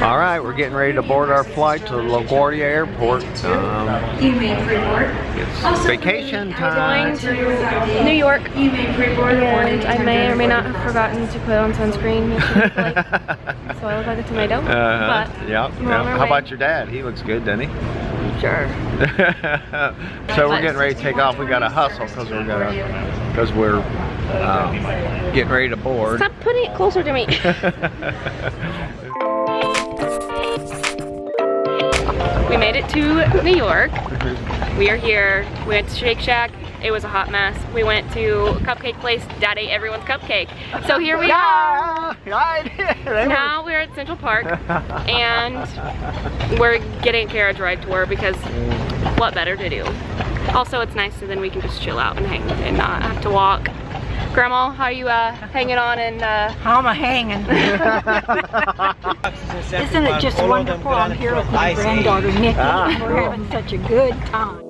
All right, we're getting ready to board our flight to LaGuardia Airport. It's vacation time. We're going to New York, and I may or may not have forgotten to put on sunscreen yesterday, so I look like a tomato. But yeah. How about your dad? He looks good, doesn't he? Sure. So we're getting ready to take off. We got to hustle because we're getting ready to board. Stop putting it closer to me. We made it to New York. We are here. We went to Shake Shack. It was a hot mess. We went to a cupcake place. Dad ate everyone's cupcake. So here we are. Now we're at Central Park and we're getting a carriage ride tour because what better to do? Also, it's nice so then we can just chill out and hang and not have to walk. Grandma, how you hanging on and How am I hanging? Isn't it just wonderful? I'm here with my granddaughter Nikki and we're having such a good time.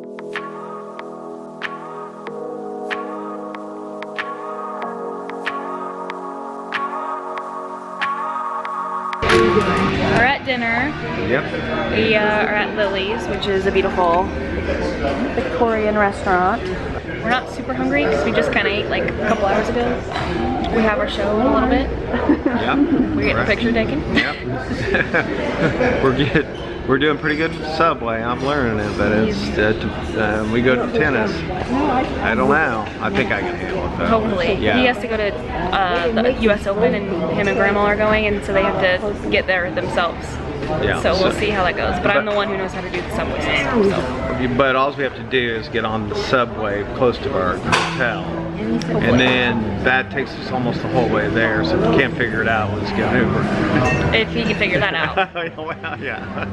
we're at dinner. Yep. We are at Lily's, which is a beautiful Victorian restaurant. We're not super hungry because we just kind of ate like a couple hours ago. We have our show in a little bit. Yep. We're getting a picture taken. Yep. We're doing pretty good with Subway. I'm learning it, but it's we go to tennis. I don't know. I think I can handle it though. Hopefully. Yeah. He has to go to the US Open and him and Grandma are going, and so they have to get there themselves. Yeah, so we'll see how that goes. But I'm the one who knows how to do the subway system. So. But all we have to do is get on the subway close to our hotel. And then that takes us almost the whole way there. So if we can't figure it out, we'll just get an Uber. If he can figure that out. Well, yeah.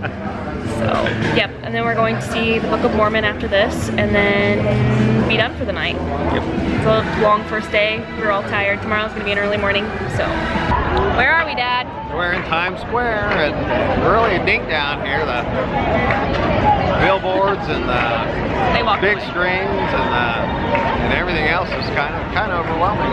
So, yep. And then we're going to see the Book of Mormon after this, and then be done for the night. Yep. It's a long first day. We're all tired. Tomorrow's gonna be an early morning. So, where are we, Dad? We're in Times Square, and really a dink down here. The billboards and the big screens and everything else is kind of overwhelming.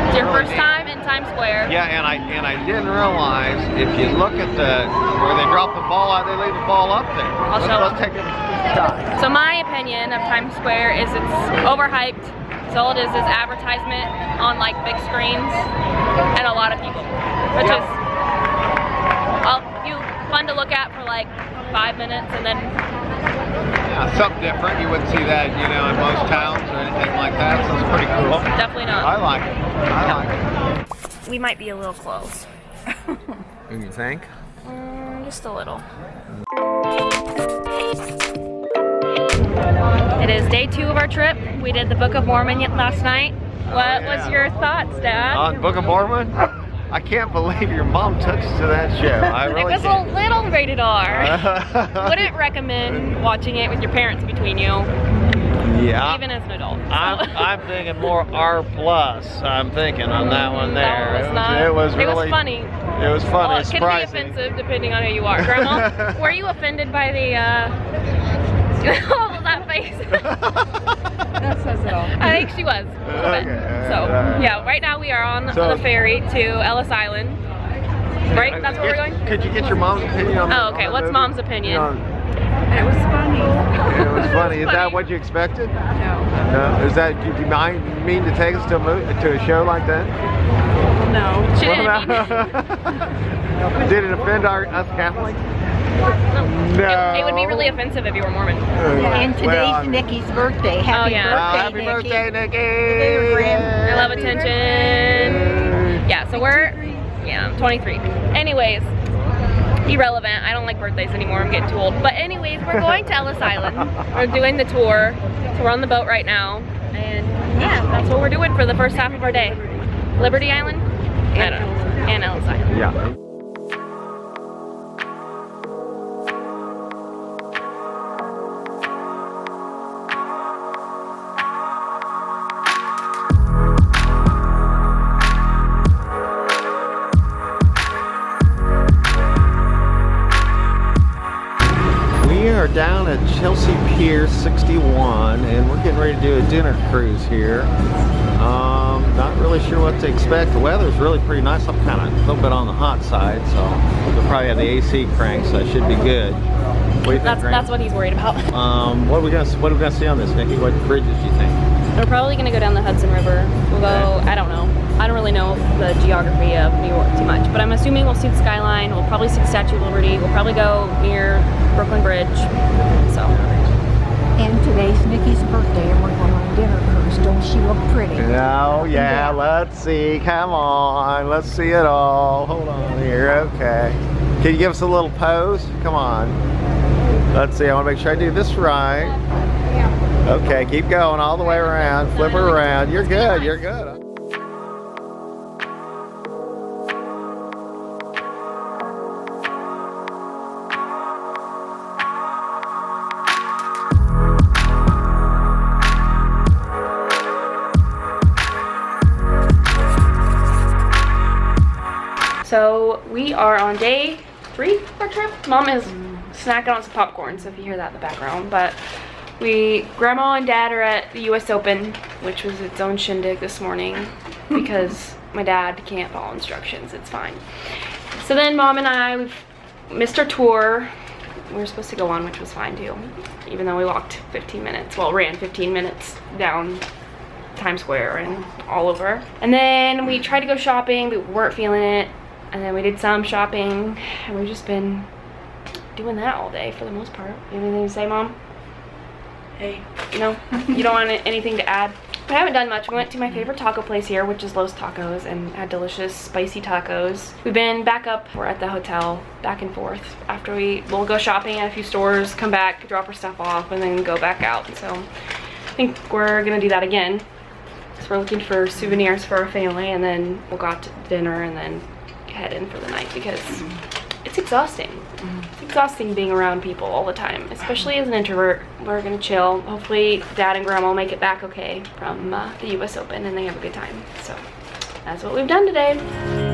It's your first time in Times Square. Yeah, and I didn't realize if you look at where they drop the ball out, they leave the ball up there. Let's take a shot. So my opinion of Times Square is it's overhyped. So all it is advertisement on like big screens and a lot of people, which is fun to look at for like 5 minutes and then. Yeah, something different. You wouldn't see that, in most towns or anything like that. So it's pretty cool. Definitely not. I like it. I like it. We might be a little close. You think? Just a little. It is day 2 of our trip. We did the Book of Mormon last night. What was your thoughts, Dad? On Book of Mormon? I can't believe your mom took us to that show. It was a little rated R. Wouldn't recommend watching it with your parents between you. Yeah. Even as an adult. So. I'm thinking more R+. I'm thinking on that one there. No, it was funny. It was funny. Well, it can be offensive depending on who you are. Grandma, were you offended by the oh, that face? That says it all. I think she was a little bit. So yeah, right now we are on the ferry to Ellis Island. Right? That's where we're going? Could you get your mom's opinion on that? Oh, okay. What's Mom's opinion? It was funny. It was funny. Is that what you expected? No. No. Is that, did you mean to take us to a show like that? No. She didn't mean. Did it offend us Catholics? No. It would be really offensive if you were Mormon. And today's Nikki's birthday. Happy birthday, Nikki. I love attention. Yeah, so I'm 23. Anyways, irrelevant. I don't like birthdays anymore. I'm getting too old. But anyways, we're going to Ellis Island. We're doing the tour. So we're on the boat right now. And yeah, that's what we're doing for the first half of our day. Liberty Island? I don't know. And Ellis Island. Yeah. Are down at Chelsea Pier 61 and we're getting ready to do a dinner cruise here. not really sure what to expect. The weather's really pretty nice. I'm kind of a little bit on the hot side, so we'll probably have the AC cranked, so it should be good. What do you think, That's what he's worried about. What are we gonna see on this, Nikki? What bridges do you think? We're probably gonna go down the Hudson River. We'll go, I don't know. I don't really know the geography of New York too much, but I'm assuming we'll see the skyline. We'll probably see the Statue of Liberty. We'll probably go near Brooklyn Bridge. So. And today's Nikki's birthday, and we're going on dinner cruise. Don't she look pretty? Oh yeah, let's see. Come on, let's see it all. Hold on here. Okay. Can you give us a little pose? Come on. Let's see. I want to make sure I do this right. Okay, keep going all the way around. Flip her around. You're good. You're good. So we are on day 3 of our trip. Mom is snacking on some popcorn, so if you hear that in the background. But Grandma and Dad are at the US Open, which was its own shindig this morning because my dad can't follow instructions. It's fine. So then Mom and I, we've missed our tour. We were supposed to go on, which was fine too, even though we walked 15 minutes. Well, ran 15 minutes down Times Square and all over. And then we tried to go shopping, but we weren't feeling it. And then we did some shopping, and we've just been doing that all day for the most part. You have anything to say, Mom? Hey. No? You don't want anything to add? We haven't done much. We went to my favorite taco place here, which is Los Tacos, and had delicious spicy tacos. We've been back up. We're at the hotel, back and forth. After we'll go shopping at a few stores, come back, drop our stuff off, and then go back out. And so I think we're gonna do that again. So we're looking for souvenirs for our family, and then we'll go out to dinner, and then head in for the night because it's exhausting. It's exhausting being around people all the time, especially as an introvert. We're gonna chill. Hopefully Dad and Grandma will make it back okay from the US Open and they have a good time. So that's what we've done today.